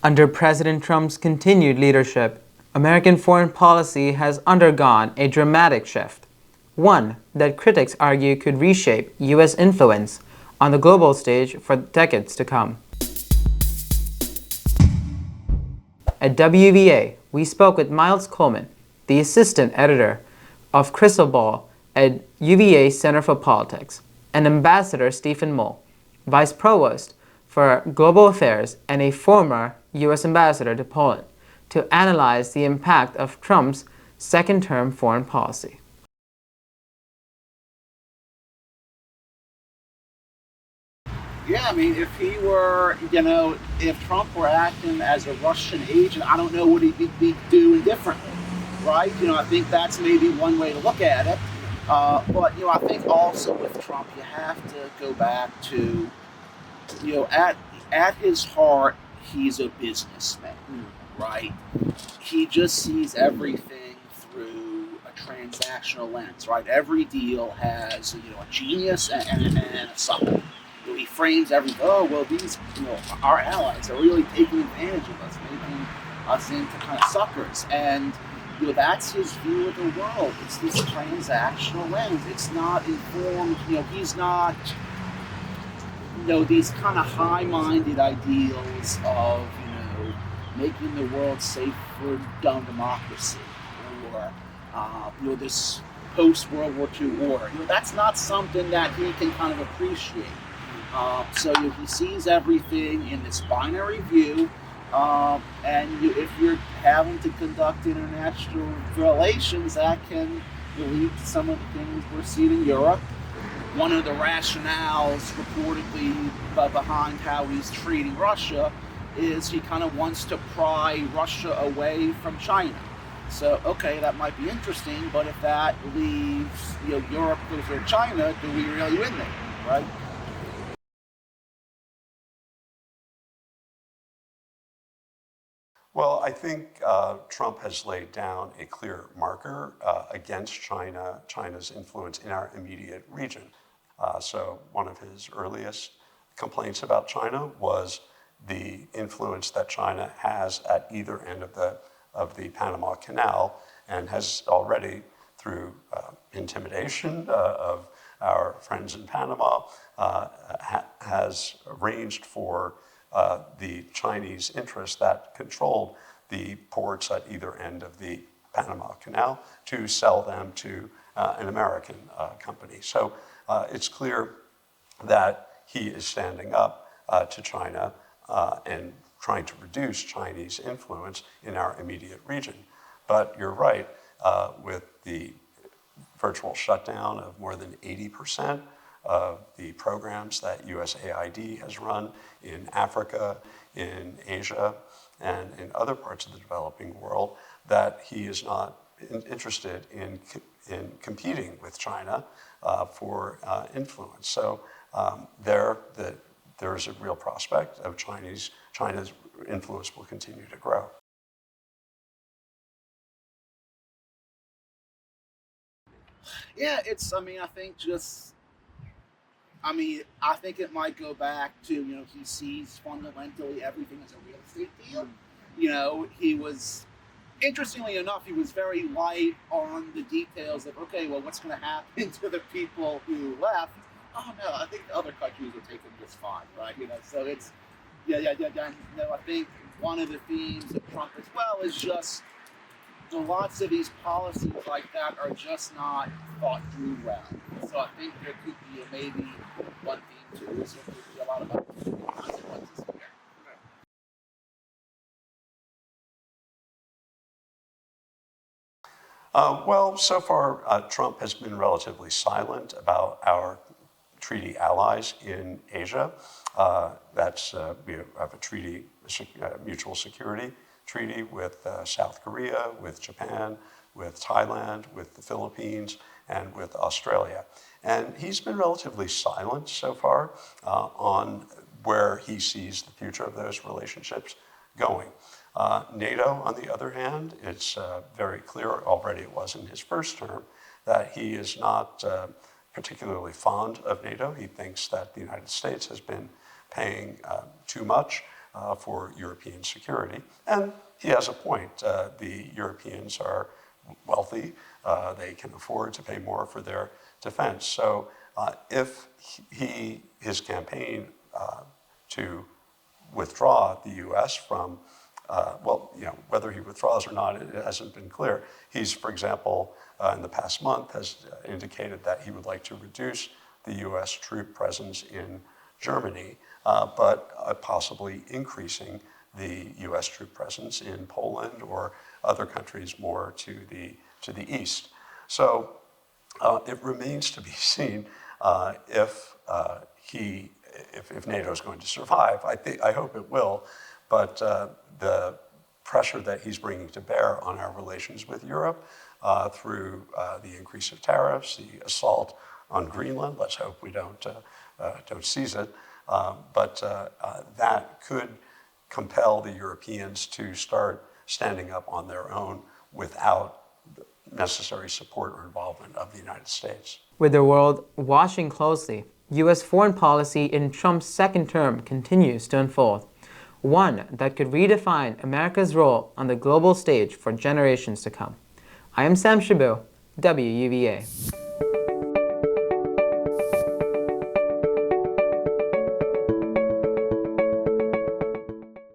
Under President Trump's continued leadership, American foreign policy has undergone a dramatic shift, one that critics argue could reshape U.S. influence on the global stage for decades to come. At WUVA, we spoke with Miles Coleman, the assistant editor of Crystal Ball at UVA Center for Politics, and Ambassador Stephen Mull, Vice Provost for Global Affairs and a former U.S. ambassador to Poland, to analyze the impact of Trump's second-term foreign policy. Yeah, I mean, if he were, if Trump were acting as a Russian agent, I don't know what he'd be doing differently, right? I think that's maybe one way to look at it. But, I think also with Trump, you have to go back to, at his heart, he's a businessman, right? He just sees everything through a transactional lens, right? Every deal has, a genius and a sucker. He frames everything. Oh, well, these, our allies are really taking advantage of us, making us into kind of suckers. And, that's his view of the world. It's this transactional lens. It's not informed, he's not, these kind of high-minded ideals of, making the world safe for democracy or, this post-World War II order. That's not something that he can kind of appreciate. So he sees everything in this binary view, and if you're having to conduct international relations, that can lead to some of the things we're seeing in Europe. One of the rationales reportedly behind how he's treating Russia is he kind of wants to pry Russia away from China. So, okay, that might be interesting, but if that leaves Europe goes to China, do we really win there, right? Well, I think Trump has laid down a clear marker against China's influence in our immediate region. So one of his earliest complaints about China was the influence that China has at either end of the Panama Canal, and has already, through intimidation of our friends in Panama, has arranged for the Chinese interests that controlled the ports at either end of the Panama Canal to sell them to an American company. So it's clear that he is standing up to China and trying to reduce Chinese influence in our immediate region. But you're right, with the virtual shutdown of more than 80% of the programs that USAID has run in Africa, in Asia, and in other parts of the developing world, that he is not interested in competing with China for influence. So there is a real prospect of China's influence will continue to grow. Yeah, I think it might go back to, he sees fundamentally everything as a real estate deal. He was, interestingly enough, he was very light on the details of, okay, well, what's going to happen to the people who left? Oh, no, I think other countries will take them just fine, right? So it's, I think one of the themes of Trump as well is just, lots of these policies like that are just not thought through well. So I think there could be maybe one theme too, is there could be a lot of consequences here. Well, so far, Trump has been relatively silent about our treaty allies in Asia. We have a treaty, mutual security treaty with South Korea, with Japan, with Thailand, with the Philippines, and with Australia. And he's been relatively silent so far on where he sees the future of those relationships going. NATO, on the other hand, it's very clear, already it was in his first term, that he is not particularly fond of NATO. He thinks that the United States has been paying too much for European security. And he has a point. The Europeans are wealthy. They can afford to pay more for their defense. So if his campaign to withdraw the U.S. from, whether he withdraws or not, it hasn't been clear. He's, for example, in the past month has indicated that he would like to reduce the U.S. troop presence in Germany, but possibly increasing the U.S. troop presence in Poland or other countries more to the east. So it remains to be seen if NATO is going to survive. I hope it will, but the pressure that he's bringing to bear on our relations with Europe through the increase of tariffs, the assault on Greenland. Let's hope we don't seize it, but that could compel the Europeans to start standing up on their own without necessary support or involvement of the United States. With the world watching closely, U.S. foreign policy in Trump's second term continues to unfold, one that could redefine America's role on the global stage for generations to come. I am Sam Shibu, WUVA.